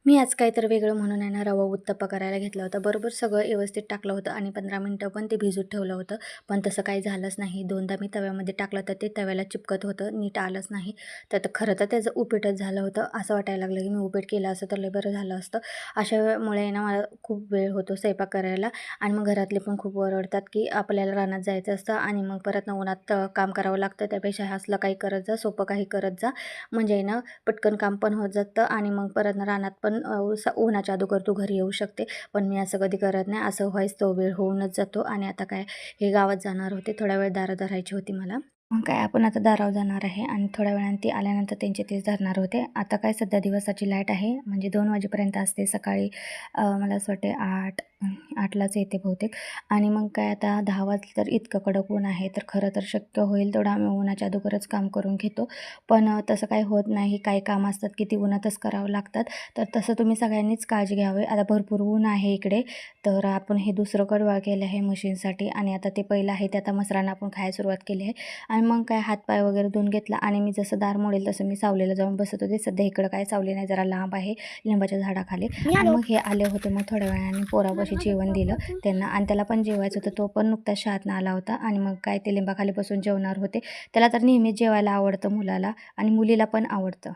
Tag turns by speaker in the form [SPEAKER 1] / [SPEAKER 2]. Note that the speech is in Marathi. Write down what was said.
[SPEAKER 1] मी आज काहीतरी वेगळं म्हणून आहे ना, रवा उत्तप्पा करायला घेतला होता. बरोबर सगळं व्यवस्थित टाकलं होतं आणि 15 मिनिटं पण ते भिजत ठेवलं होतं. पण तसं काही झालंच नाही. दोनदा मी तव्यामध्ये टाकलं तर ते तव्याला चिपकत होतं, नीट आलंच नाही. तर खरं तर त्याचं उपीटच झालं होतं. असं वाटायला लागलं की मी उपीट केलं असतं तर लय बरं झालं असतं. अशा वेळेमुळे ना मला खूप वेळ होतो स्वयंपाक करायला आणि मग घरातले पण खूप ओरडतात की आपल्याला रानात जायचं असतं आणि मग परत उन्हात काम करावं लागतं. त्यापेक्षा असलं काही करत जा, सोपं काही करत जा. म्हणजे ना पटकन काम पण होत जातं आणि मग परत रानात पण उन्हाच्या अगोदर तू घरी येऊ शकते. पण मी असं कधी करत नाही. असं व्हायच तो वेळ होऊनच जातो आणि आता काय हे गावात जाणार होते. थोडा वेळ दारं धरायची होती मला. मग काय आपण आता दारावर जाणार आहे आणि थोड्या वेळाने ती आल्यानंतर त्यांचे तेच धरणार होते. आता काय सध्या दिवसाची लाईट आहे म्हणजे 2 वाजेपर्यंत असते. सकाळी मला असं वाटते 8लाच येते बहुतेक आणि मग काय आता 10 वाजले तर इतकं कडक ऊन आहे. तर खरं तर शक्य होईल तेवढं आम्ही उन्हाच्या अगोदरच काम करून घेतो. पण तसं काही होत नाही. काही कामं असतात की ती उन्हातच करावं लागतात. तर तसं तुम्ही सगळ्यांनीच काळजी घ्यावी. आता भरपूर ऊन आहे इकडे. तर आपण हे दुसरं कडवा केलं आहे मशीनसाठी आणि आता ते पहिलं आहे ते आता मसरांना आपण खायला सुरुवात केली आहे. आणि मग काय हातपाय वगैरे धुवून घेतला आणि मी जसं दार मोडेल तसं मी सावलीला जाऊन बसत होते. सध्या इकडं काय सावली नाही, जरा लांब आहे लिंबाच्या झाडाखाली. आणि मग हे आले होते. मग थोड्या वेळाने पोरापाशी जेवण दिलं त्यांना आणि त्याला पण जेवायचं होतं. तो पण नुकताच शाळेतनं आला होता आणि मग काय ते लिंबाखाली बसून जेवणार होते. त्याला तर नेहमीच जेवायला आवडतं मुलाला आणि मुलीला पण आवडतं.